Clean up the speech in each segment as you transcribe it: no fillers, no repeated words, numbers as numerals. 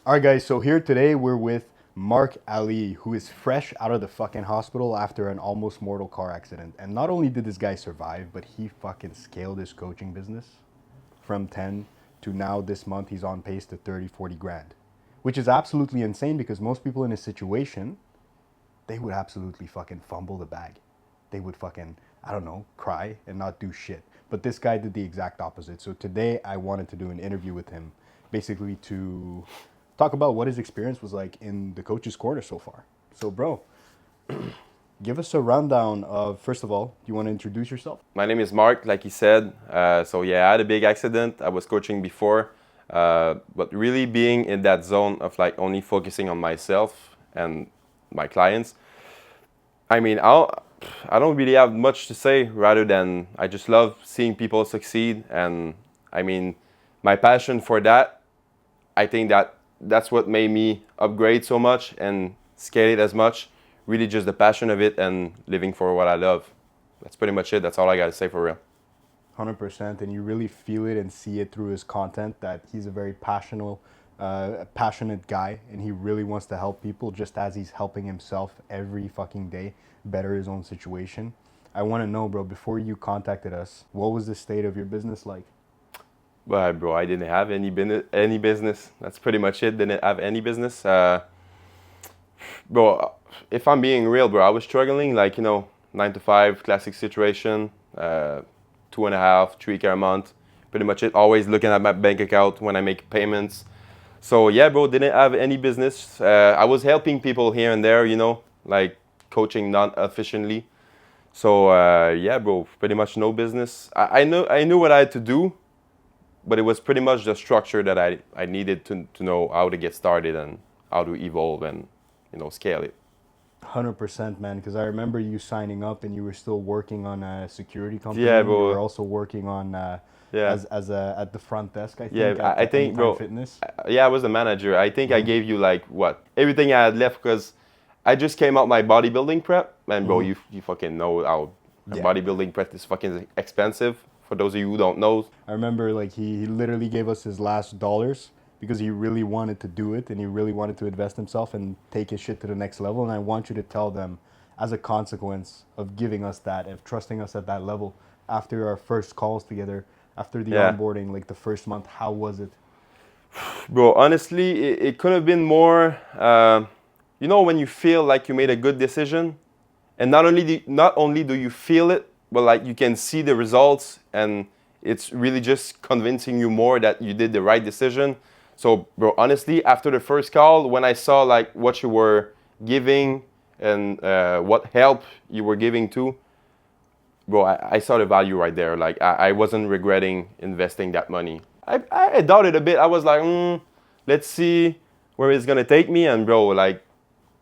All right, guys, so here today we're with Marc Ali, who is fresh out of the fucking hospital after an almost mortal car accident. And not only did this guy survive, but he fucking scaled his coaching business from 10 to now this month he's on pace to 30, 40 grand, which is absolutely insane because most people in his situation, they would absolutely fucking fumble the bag. They would fucking, I don't know, cry and not do shit. But this guy did the exact opposite. So today I wanted to do an interview with him, basically to talk about what his experience was like in the coach's corner so far. So, bro, give us a rundown of, first of all, do you want to introduce yourself? My name is Marc, like he said. So yeah, I had a big accident. I was coaching before, but really being in that zone of like only focusing on myself and my clients. I mean, I don't really have much to say rather than I just love seeing people succeed. And I mean, my passion for that, I think that's what made me upgrade so much and scale it as much. Really just the passion of it and living for what I love. That's pretty much it. That's all I got to say for real. 100%, and you really feel it and see it through his content that he's a very passionate guy, and he really wants to help people just as he's helping himself every fucking day better his own situation. I want to know, bro, before you contacted us, what was the state of your business like? But bro, I didn't have any business. That's pretty much it. Didn't have any business. Bro, if I'm being real, bro, I was struggling. Like 9 to 5, classic situation. 2.5, 3K a month. Pretty much it. Always looking at my bank account when I make payments. So yeah, bro, didn't have any business. I was helping people here and there, like coaching non-efficiently. So yeah, bro, pretty much no business. I knew what I had to do, but it was pretty much the structure that I needed to know how to get started and how to evolve and scale it. 100%, man, because I remember you signing up and you were still working on a security company. Yeah, You bro. were also working on Yeah. at the front desk, I Yeah, think, I at think, Anytime bro. Fitness. Yeah, I was the manager. I think I gave you like what everything I had left because I just came out my bodybuilding prep, and bro, you fucking know how Yeah. bodybuilding prep is fucking expensive. For those of you who don't know, I remember like he literally gave us his last dollars because he really wanted to do it and he really wanted to invest himself and take his shit to the next level. And I want you to tell them, as a consequence of giving us that, of trusting us at that level, after our first calls together, after the Yeah. onboarding, like the first month, how was it? bro, honestly, it could have been more. When you feel like you made a good decision, and not only do you feel it, but like you can see the results, and it's really just convincing you more that you did the right decision. So, bro, honestly, after the first call, when I saw like what you were giving and what help you were giving too, bro, I saw the value right there. Like I wasn't regretting investing that money. I doubted a bit. I was like, let's see where it's gonna take me. And bro, like,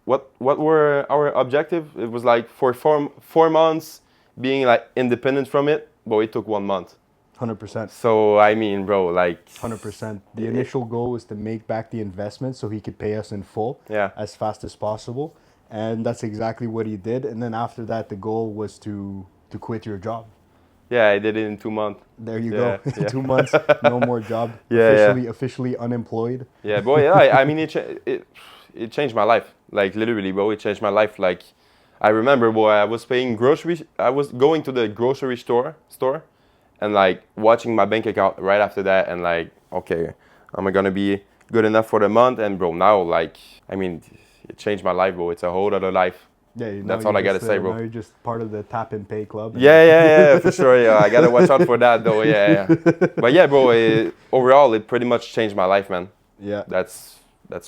what were our objective? It was like for 4 months being like independent from it. But it took 1 month. 100%. So I mean, bro, like 100%. The initial goal was to make back the investment so he could pay us in full Yeah. as fast as possible. And that's exactly what he did. And then after that, the goal was to quit your job. Yeah, I did it in 2 months. There you Yeah, go. yeah. 2 months, no more job. Yeah. Officially unemployed. Yeah, bro. Yeah, I mean, it changed my life. Like literally, bro, it changed my life. Like I remember, boy, I was paying groceries. I was going to the grocery store, and like watching my bank account right after that, and like, okay, am I gonna be good enough for the month? And bro, now like, I mean, it changed my life, bro. It's a whole other life. Yeah, That's all I gotta say, bro. Now you're just part of the tap and pay club. Yeah, for sure. Yeah, I gotta watch out for that though. Yeah. But yeah, bro. Overall, it pretty much changed my life, man. Yeah. That's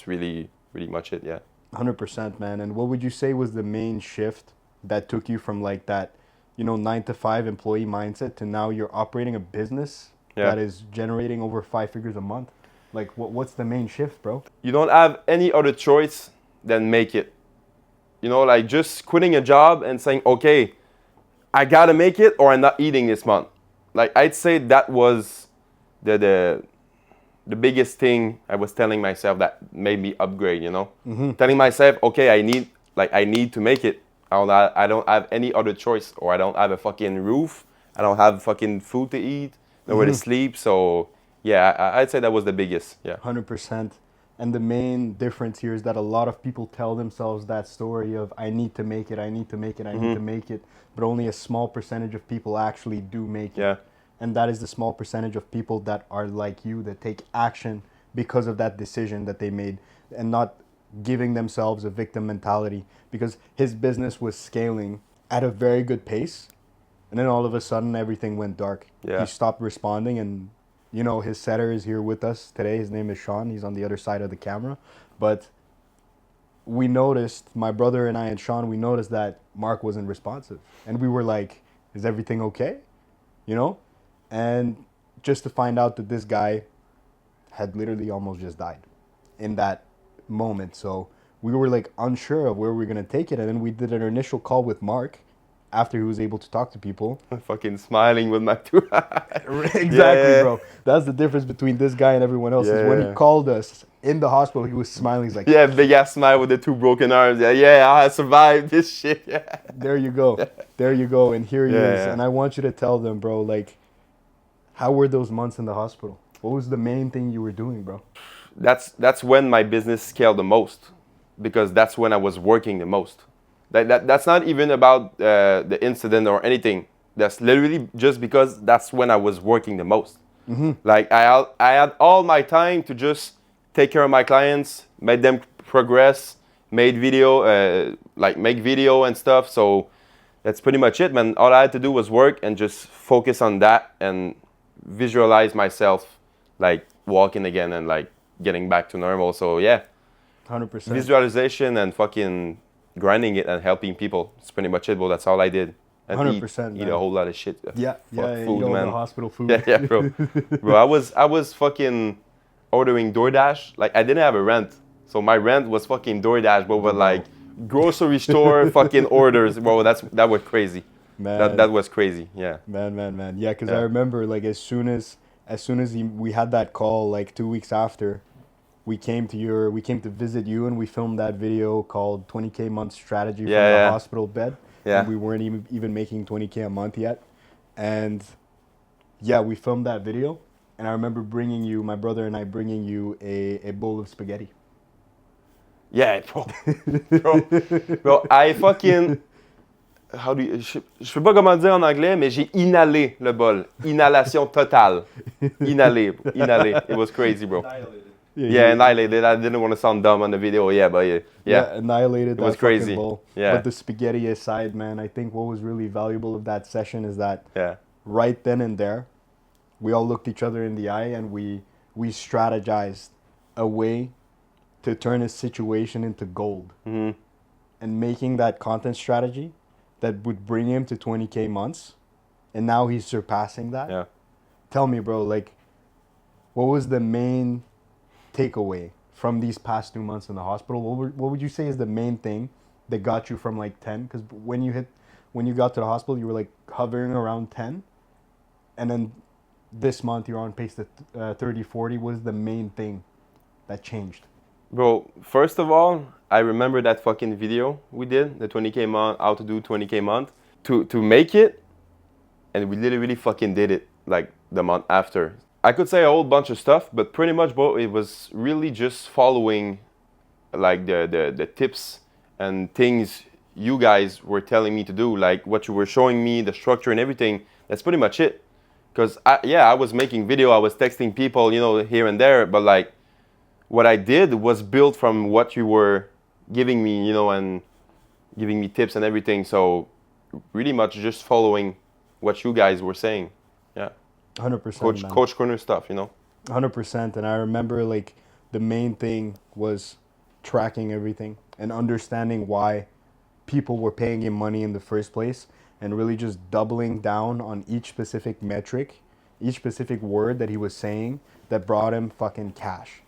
really much it. Yeah. 100%, man. And what would you say was the main shift that took you from like that, 9 to 5 employee mindset to now you're operating a business that is generating over 5 figures a month? Like, what's the main shift, bro? You don't have any other choice than make it. Like just quitting a job and saying, okay, I gotta make it or I'm not eating this month. Like I'd say that was the biggest thing I was telling myself that made me upgrade, Telling myself, okay, I need to make it. I don't have any other choice, or I don't have a fucking roof. I don't have fucking food to eat, nowhere to sleep. So yeah, I'd say that was the biggest. Yeah. 100%. And the main difference here is that a lot of people tell themselves that story of I need to make it, I need to make it, I need to make it, but only a small percentage of people actually do make it. Yeah. And that is the small percentage of people that are like you, that take action because of that decision that they made, and not giving themselves a victim mentality, because his business was scaling at a very good pace, and then all of a sudden everything went dark. Yeah. He stopped responding, and you know, his setter is here with us today. His name is Sean. He's on the other side of the camera. But we noticed, my brother and I and Sean, we noticed that Marc wasn't responsive. And we were like, is everything okay? You know? And just to find out that this guy had literally almost just died in that moment. So we were like unsure of where we were going to take it. And then we did an initial call with Marc after he was able to talk to people. I'm fucking smiling with my two eyes. Exactly, Yeah. bro. That's the difference between this guy and everyone else. Is when he Yeah. called us in the hospital, he was smiling. He's like, Yeah, big ass smile with the two broken arms. Yeah, I survived this shit. Yeah. there you go. There you go. And here he Yeah, is. yeah. And I want you to tell them, bro, like, how were those months in the hospital? What was the main thing you were doing, bro? That's when my business scaled the most, because that's when I was working the most. That's not even about the incident or anything. That's literally just because that's when I was working the most. Like I had all my time to just take care of my clients, make them progress, make video and stuff. So that's pretty much it, man. All I had to do was work and just focus on that and visualize myself like walking again and like getting back to normal. So yeah, 100%. visualization and fucking grinding it and helping people. It's pretty much it, bro. That's all I did. And 100%, eat man. a whole lot of shit. Yeah, Fuck yeah, food, you know, man. the hospital food. Yeah, bro. Bro, I was fucking ordering DoorDash. Like I didn't have a rent, so my rent was fucking DoorDash, but with like grocery store fucking orders, bro. That was crazy. Man. That was crazy. Yeah. Man. Yeah, because I Yeah. remember, like, as soon as we had that call, like 2 weeks after, we came to visit you, and we filmed that video called 20K month strategy from the Yeah. hospital bed. Yeah. And we weren't even making 20K a month yet. And yeah, we filmed that video, and I remember my brother and I bringing you a bowl of spaghetti. Yeah, bro, I fucking. Je sais pas comment dire en anglais, mais j'ai inhalé le bol. Inhalation totale. Inhalé. It was crazy, bro. Yeah, annihilated. I didn't want to sound dumb on the video. Yeah, but yeah. Annihilated. It was that fucking crazy. bowl. Yeah. But the spaghetti aside, man, I think what was really valuable of that session is that Yeah. right then and there, we all looked each other in the eye, and we strategized a way to turn a situation into gold. Mm-hmm. And making that content strategy that would bring him to 20K months, and now he's surpassing that. Yeah. Tell me, bro, like, what was the main takeaway from these past 2 months in the hospital? What would you say is the main thing that got you from like 10? Because when you got to the hospital, you were like hovering around 10, and then this month you're on pace to 30, 40. What is the main thing that changed? Bro, first of all, I remember that fucking video we did, the 20K month, how to do 20K month. To make it, and we literally fucking did it like the month after. I could say a whole bunch of stuff, but pretty much, bro, it was really just following like the tips and things you guys were telling me to do, like what you were showing me, the structure and everything. That's pretty much it. Because I was making video, I was texting people, you know, here and there, but like what I did was built from what you were giving me, you know, and giving me tips and everything. So really much just following what you guys were saying. Yeah. 100%. Coach corner stuff, you know. 100%. And I remember like the main thing was tracking everything and understanding why people were paying him money in the first place, and really just doubling down on each specific metric, each specific word that he was saying that brought him fucking cash.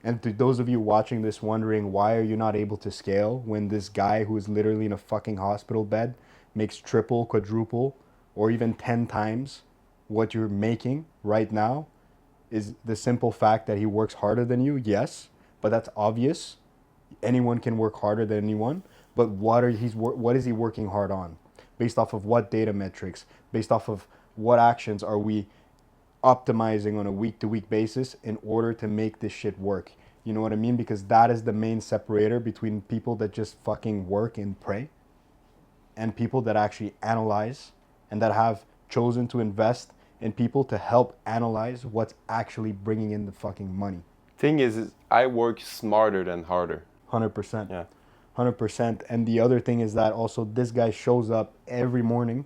And to those of you watching this wondering, why are you not able to scale when this guy who is literally in a fucking hospital bed makes triple, quadruple, or even 10 times what you're making right now, is the simple fact that he works harder than you. Yes, but that's obvious. Anyone can work harder than anyone. But what is he working hard on? Based off of what data metrics? Based off of what actions are we optimizing on a week-to-week basis in order to make this shit work? You know what I mean? Because that is the main separator between people that just fucking work and pray and people that actually analyze and that have chosen to invest in people to help analyze what's actually bringing in the fucking money. Thing is I work smarter than harder. 100%. Yeah. 100%. And the other thing is that also this guy shows up every morning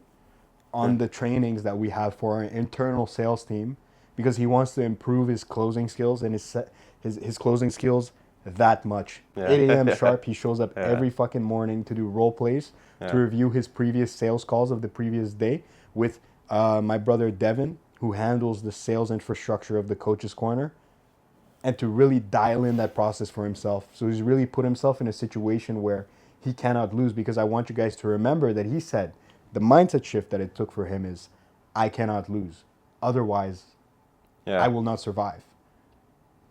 on the trainings that we have for our internal sales team because he wants to improve his closing skills and his closing skills that much. Yeah. 8 a.m. sharp, he shows up Yeah. every fucking morning to do role plays, to review his previous sales calls of the previous day with my brother Devin, who handles the sales infrastructure of the Coach's Corner, and to really dial in that process for himself. So he's really put himself in a situation where he cannot lose, because I want you guys to remember that he said the mindset shift that it took for him is, I cannot lose. Otherwise, Yeah. I will not survive.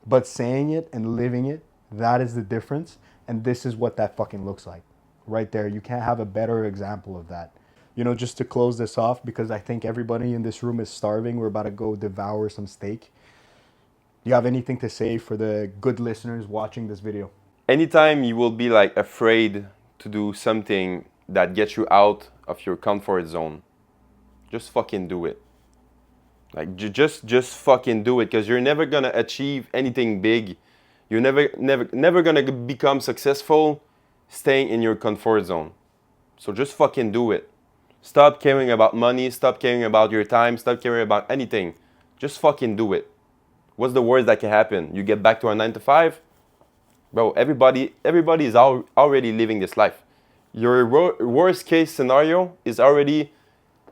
But saying it and living it, that is the difference. And this is what that fucking looks like. Right there. You can't have a better example of that. You know, just to close this off, because I think everybody in this room is starving. We're about to go devour some steak. You have anything to say for the good listeners watching this video? Anytime you will be like afraid to do something that gets you out of your comfort zone, just fucking do it. Like just fucking do it, because you're never gonna achieve anything big. You're never gonna become successful staying in your comfort zone. So just fucking do it. Stop caring about money. Stop caring about your time. Stop caring about anything. Just fucking do it. What's the worst that can happen? You get back to a 9 to 5? Bro, everybody is already living this life. Your worst case scenario is already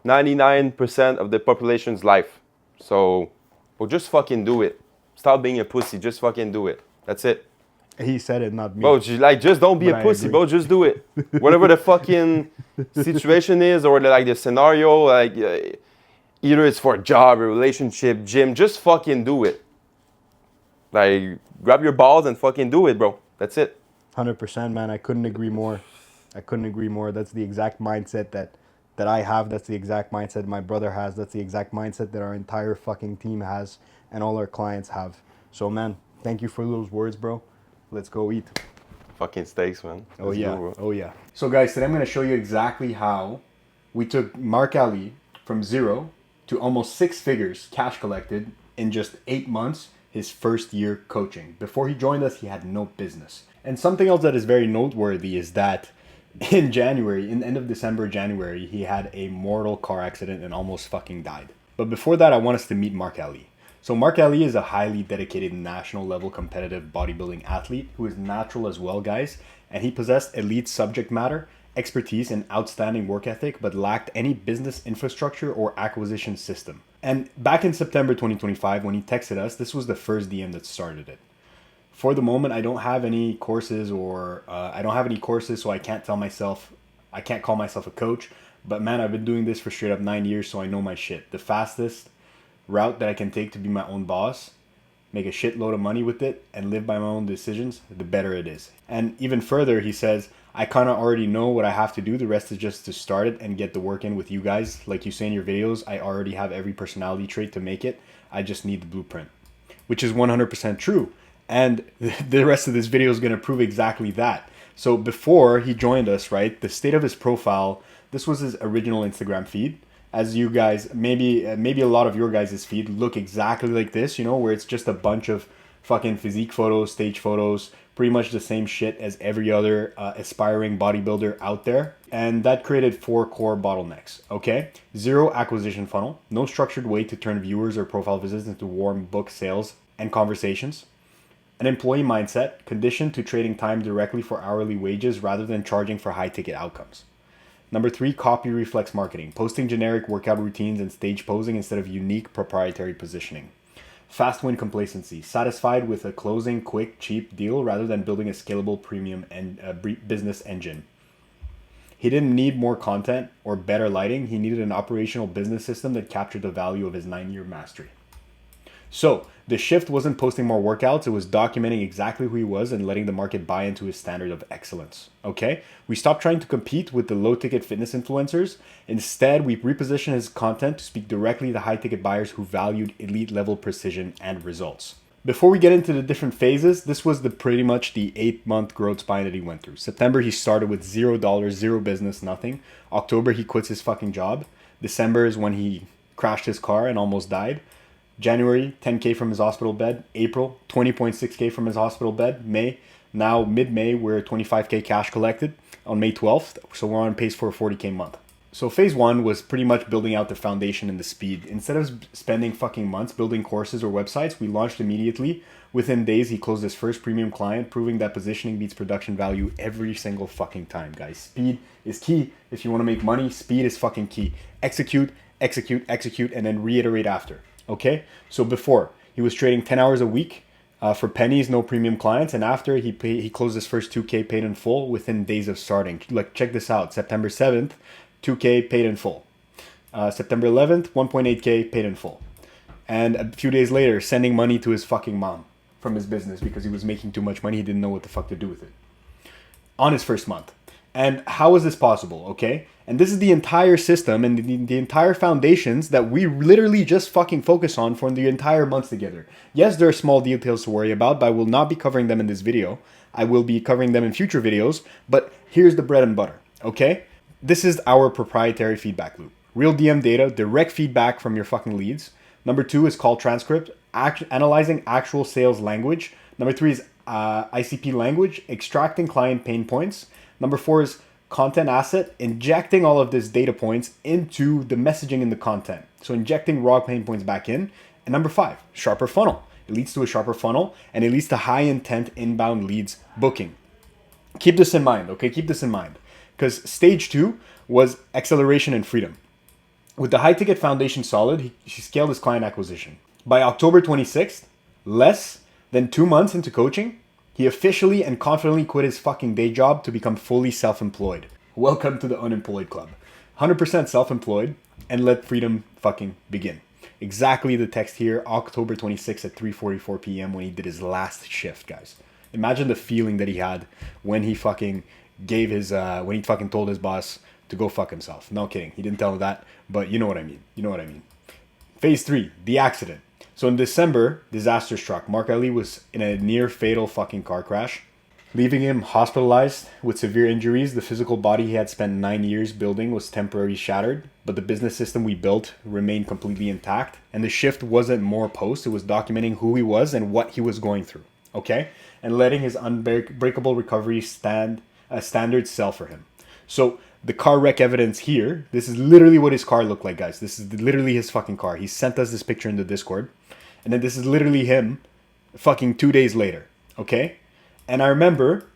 99% of the population's life. So, well, just fucking do it. Stop being a pussy. Just fucking do it. That's it. He said it, not me. Bro, just don't be But a I pussy, agree. bro. Just do it. Whatever the fucking situation is, or like the scenario, like either it's for a job, a relationship, gym, just fucking do it. Like, grab your balls and fucking do it, bro. That's it. 100%, man. I couldn't agree more. I couldn't agree more. That's the exact mindset that I have. That's the exact mindset my brother has. That's the exact mindset that our entire fucking team has and all our clients have. So, man, thank you for those words, bro. Let's go eat. Fucking steaks, man. Oh, Let's yeah. go, bro. Oh, yeah. So, guys, today I'm going to show you exactly how we took Marc Ali from 0 to almost 6 figures cash collected in just 8 months, his first year coaching. Before he joined us, he had no business. And something else that is very noteworthy is that in January, in the end of December, January, he had a mortal car accident and almost fucking died. But before that, I want us to meet Marc Ali. So Marc Ali is a highly dedicated national level competitive bodybuilding athlete who is natural as well, guys. And he possessed elite subject matter, expertise, and outstanding work ethic, but lacked any business infrastructure or acquisition system. And back in September 2025, when he texted us, this was the first DM that started it. For the moment, I don't have any courses so I can't call myself a coach. But man, I've been doing this for straight up 9 years, so I know my shit. The fastest route that I can take to be my own boss, make a shitload of money with it, and live by my own decisions, the better it is. And even further, he says, I kind of already know what I have to do. The rest is just to start it and get the work in with you guys. Like you say in your videos, I already have every personality trait to make it. I just need the blueprint, which is 100% true. And the rest of this video is going to prove exactly that. So before he joined us, right, the state of his profile, this was his original Instagram feed. As you guys, maybe a lot of your guys' feed look exactly like this, you know, where it's just a bunch of fucking physique photos, stage photos, pretty much the same shit as every other aspiring bodybuilder out there. And that created 4 core bottlenecks, okay? 0 acquisition funnel, no structured way to turn viewers or profile visits into warm book sales and conversations. An employee mindset, conditioned to trading time directly for hourly wages rather than charging for high ticket outcomes. Number 3, copy reflex marketing, posting generic workout routines and stage posing instead of unique proprietary positioning. Fast win complacency, satisfied with a closing quick, cheap deal rather than building a scalable premium and business engine. He didn't need more content or better lighting. He needed an operational business system that captured the value of his 9-year mastery. So the shift wasn't posting more workouts. It was documenting exactly who he was and letting the market buy into his standard of excellence. Okay. We stopped trying to compete with the low ticket fitness influencers. Instead, we repositioned his content to speak directly to high ticket buyers who valued elite level precision and results. Before we get into the different phases, this was pretty much the 8-month growth spine that he went through. September, he started with $0, zero business, nothing. October, he quits his fucking job. December is when he crashed his car and almost died. January, 10K from his hospital bed. April, 20.6K from his hospital bed. May, now mid-May, we're 25K cash collected on May 12th. So we're on pace for a 40K month. So phase one was pretty much building out the foundation and the speed. Instead of spending fucking months building courses or websites, we launched immediately. Within days, he closed his first premium client, proving that positioning beats production value every single fucking time, guys. Speed is key. If you want to make money, speed is fucking key. Execute, execute, execute, and then reiterate after. Okay? So before, he was trading 10 hours a week for pennies, no premium clients. And after, he closed his first 2K paid in full within days of starting. Like, check this out. September 7th, 2K paid in full. September 11th, 1.8K paid in full. And a few days later, sending money to his fucking mom from his business because he was making too much money. He didn't know what the fuck to do with it. On his first month. And how is this possible, okay? And this is the entire system and the entire foundations that we literally just fucking focus on for the entire months together. Yes, there are small details to worry about, but I will not be covering them in this video. I will be covering them in future videos, but here's the bread and butter, okay? This is our proprietary feedback loop. Real DM data, direct feedback from your fucking leads. Number 2 is call transcript, analyzing actual sales language. Number 3 is ICP language, extracting client pain points. Number 4 is content asset, injecting all of this data points into the messaging in the content. So injecting raw pain points back in. And number 5, sharper funnel. It leads to a sharper funnel and it leads to high intent inbound leads booking. Keep this in mind, okay? Keep this in mind. Because stage 2 was acceleration and freedom. With the high ticket foundation solid, he scaled his client acquisition. By October 26th, less than 2 months into coaching, he officially and confidently quit his fucking day job to become fully self-employed. Welcome to the unemployed club. 100% self-employed and let freedom fucking begin. Exactly the text here, October 26th at 3:44 p.m. when he did his last shift, guys. Imagine the feeling that he had when he fucking when he fucking told his boss to go fuck himself. No kidding. He didn't tell him that, but you know what I mean. You know what I mean. Phase 3, the accident. So in December, disaster struck. Marc Ali was in a near fatal fucking car crash, leaving him hospitalized with severe injuries. The physical body he had spent 9 years building was temporarily shattered, but the business system we built remained completely intact. And the shift wasn't more post, it was documenting who he was and what he was going through. Okay? And letting his unbreakable recovery standards sell for him. So the car wreck evidence here, this is literally what his car looked like, guys. This is literally his fucking car. He sent us this picture in the Discord. And then this is literally him fucking 2 days later. Okay? And I remember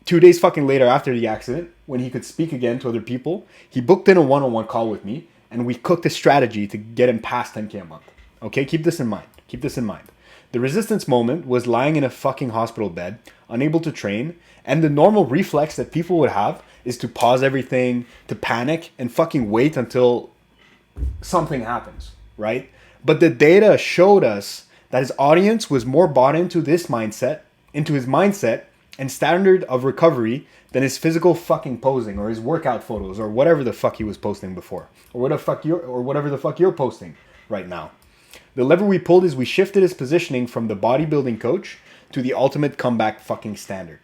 2 days fucking later after the accident, when he could speak again to other people, he booked in a one-on-one call with me and we cooked a strategy to get him past 10K a month. Okay? Keep this in mind. Keep this in mind. The resistance moment was lying in a fucking hospital bed, unable to train, and the normal reflex that people would have is to pause everything, to panic, and fucking wait until something happens, right? But the data showed us that his audience was more bought into his mindset and standard of recovery than his physical fucking posing or his workout photos or whatever the fuck he was posting before, or whatever the fuck you're posting right now. The lever we pulled is we shifted his positioning from the bodybuilding coach to the ultimate comeback fucking standard.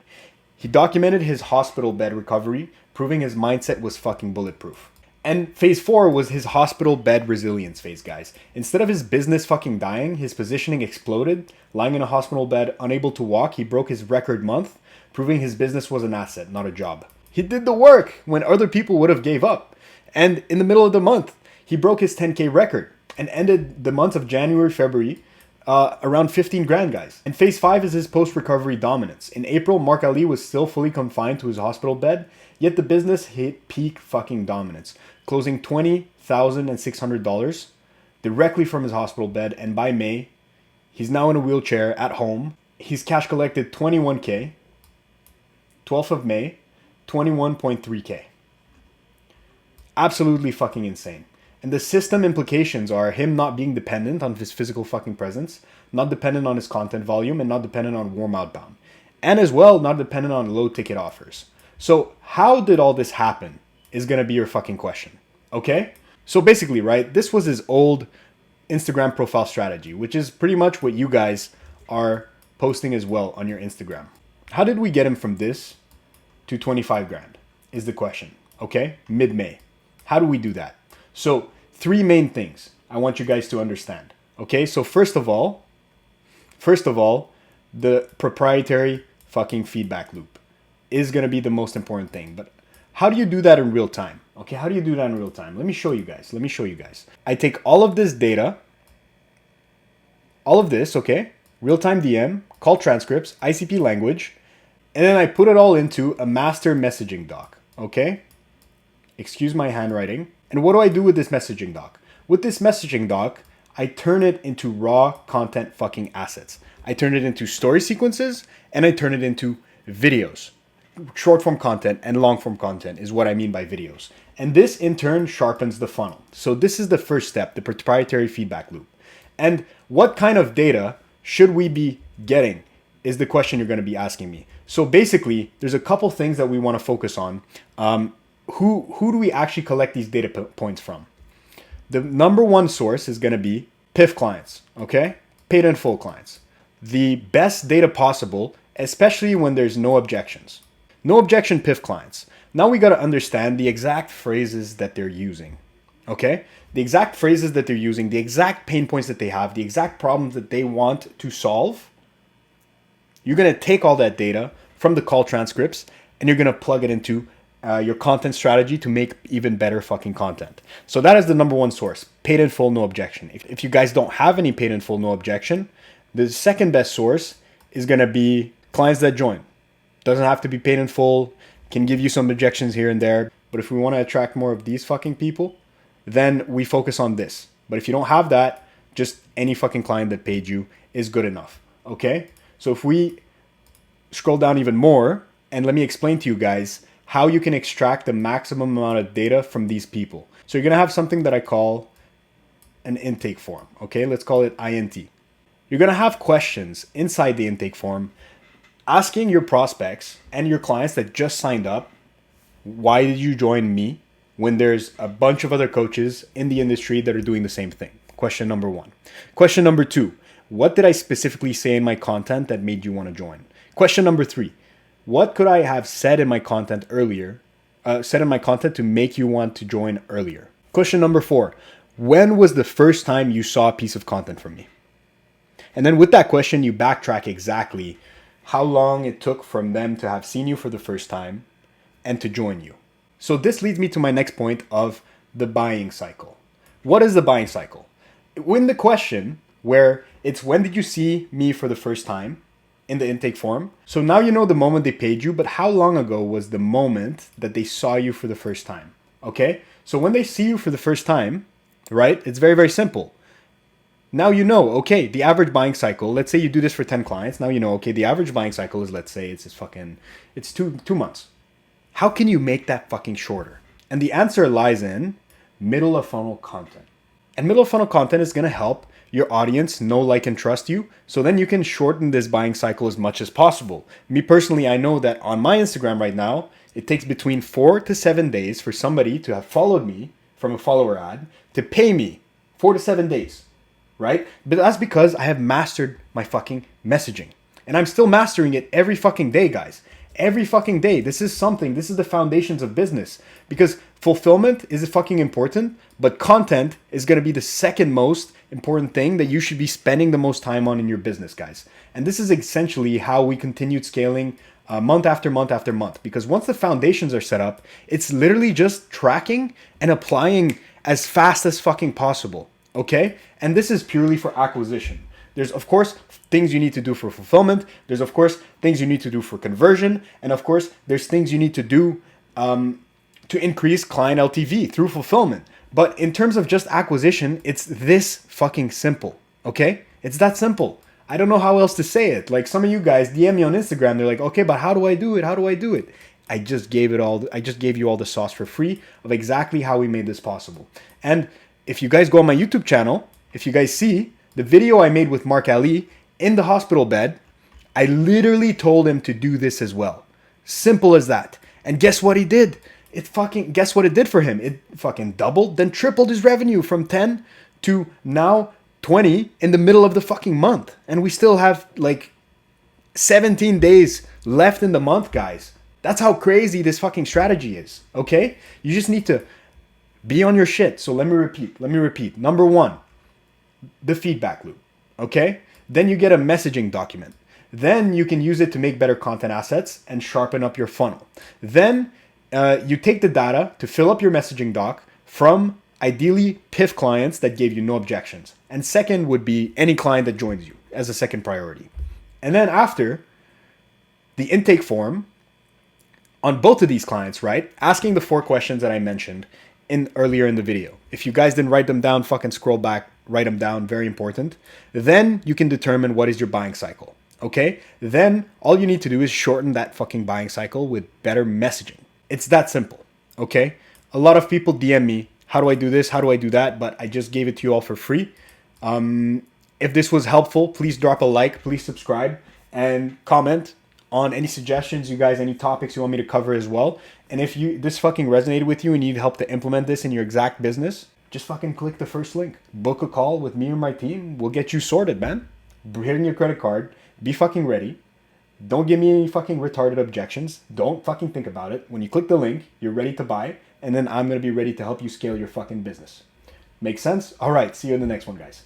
He documented his hospital bed recovery, proving his mindset was fucking bulletproof. And phase 4 was his hospital bed resilience phase, guys. Instead of his business fucking dying, his positioning exploded. Lying in a hospital bed, unable to walk, he broke his record month, proving his business was an asset, not a job. He did the work when other people would have gave up. And in the middle of the month, he broke his 10K record and ended the months of January, February, around 15 grand, guys. And phase 5 is his post-recovery dominance. In April, Marc Ali was still fully confined to his hospital bed, yet the business hit peak fucking dominance, closing $20,600 directly from his hospital bed. And by May, he's now in a wheelchair at home. He's cash collected 21K, 12th of May, 21.3K. Absolutely fucking insane. And the system implications are him not being dependent on his physical fucking presence, not dependent on his content volume, and not dependent on warm outbound. And as well, not dependent on low ticket offers. So how did all this happen is going to be your fucking question. Okay? So basically, right, this was his old Instagram profile strategy, which is pretty much what you guys are posting as well on your Instagram. How did we get him from this to 25 grand is the question, okay? Mid-May. How do we do that? So 3 main things I want you guys to understand, okay? So first of all, the proprietary fucking feedback loop is gonna be the most important thing. But how do you do that in real time? Okay, how do you do that in real time? Let me show you guys. I take all of this data, all of this, okay? Real-time DM, call transcripts, ICP language, and then I put it all into a master messaging doc, okay? Excuse my handwriting. And what do I do with this messaging doc? With this messaging doc, I turn it into raw content fucking assets. I turn it into story sequences and I turn it into videos. Short form content and long form content is what I mean by videos. And this in turn sharpens the funnel. So this is the first step, the proprietary feedback loop. And what kind of data should we be getting is the question you're going to be asking me. So basically, there's a couple things that we want to focus on. Who do we actually collect these data points from? The number one source is going to be PIF clients, okay? Paid in full clients. The best data possible, especially when there's no objections. No objection PIF clients. Now we got to understand the exact phrases that they're using, okay? The exact phrases that they're using, the exact pain points that they have, the exact problems that they want to solve. You're going to take all that data from the call transcripts and you're going to plug it into your content strategy to make even better fucking content. So that is the number one source, paid in full, no objection. If you guys don't have any paid in full, no objection, the second best source is going to be clients that join. Doesn't have to be paid in full, can give you some objections here and there. But if we want to attract more of these fucking people, then we focus on this. But if you don't have that, just any fucking client that paid you is good enough, okay? So if we scroll down even more, and let me explain to you guys how you can extract the maximum amount of data from these people. So you're gonna have something that I call an intake form, okay? Let's call it INT. You're gonna have questions inside the intake form asking your prospects and your clients that just signed up, why did you join me when there's a bunch of other coaches in the industry that are doing the same thing? Question number 1. Question number 2, what did I specifically say in my content that made you want to join? Question number 3, what could I have said in my content earlier, to make you want to join earlier? Question number 4, when was the first time you saw a piece of content from me? And then with that question, you backtrack exactly how long it took from them to have seen you for the first time and to join you. So this leads me to my next point of the buying cycle. What is the buying cycle? In the question where it's when did you see me for the first time in the intake form. So now you know the moment they paid you, but how long ago was the moment that they saw you for the first time? Okay? So when they see you for the first time, right? It's very, very simple. Now you know, okay, the average buying cycle, let's say you do this for 10 clients. Now you know, okay, the average buying cycle is, let's say it's two months. How can you make that fucking shorter? And the answer lies in middle of funnel content. And middle of funnel content is going to help your audience know, like, and trust you. So then you can shorten this buying cycle as much as possible. Me personally, I know that on my Instagram right now, it takes between 4 to 7 days for somebody to have followed me from a follower ad to pay me 4 to 7 days, right? But that's because I have mastered my fucking messaging. And I'm still mastering it every fucking day, guys. Every fucking day. This is the foundations of business. Because fulfillment is fucking important, but content is going to be the second most important thing that you should be spending the most time on in your business, guys. And this is essentially how we continued scaling month after month after month. Because once the foundations are set up, it's literally just tracking and applying as fast as fucking possible. Okay? And this is purely for acquisition. There's, of course, things you need to do for fulfillment. There's, of course, things you need to do for conversion. And, of course, there's things you need to do to increase client LTV through fulfillment. But in terms of just acquisition, it's this fucking simple, okay? It's that simple. I don't know how else to say it. Like, some of you guys DM me on Instagram. They're like, okay, but how do I do it? How do I do it? I just gave you all the sauce for free of exactly how we made this possible. And if you guys go on my YouTube channel, if you guys see the video I made with Marc Ali in the hospital bed, I literally told him to do this as well. Simple as that. And guess what he did? Guess what it did for him? It fucking doubled, then tripled his revenue from 10 to now 20 in the middle of the fucking month. And we still have like 17 days left in the month, guys. That's how crazy this fucking strategy is, okay? You just need to be on your shit. So let me repeat. Number one, the feedback loop, okay? Then you get a messaging document. Then you can use it to make better content assets and sharpen up your funnel. Then you take the data to fill up your messaging doc from ideally PIF clients that gave you no objections. And second would be any client that joins you as a second priority. And then after, the intake form on both of these clients, right? Asking the 4 questions that I mentioned earlier in the video. If you guys didn't write them down, fucking scroll back, write them down, very important. Then you can determine what is your buying cycle, okay? Then all you need to do is shorten that fucking buying cycle with better messaging. It's that simple, okay? A lot of people DM me, how do I do this? How do I do that? But I just gave it to you all for free. If this was helpful, please drop a like, please subscribe, and comment on any suggestions, you guys, any topics you want me to cover as well. And if this fucking resonated with you and you need help to implement this in your exact business, just fucking click the first link. Book a call with me or my team. We'll get you sorted, man. Hit in your credit card. Be fucking ready. Don't give me any fucking retarded objections. Don't fucking think about it. When you click the link, you're ready to buy, and then I'm going to be ready to help you scale your fucking business. Make sense? All right, see you in the next one, guys.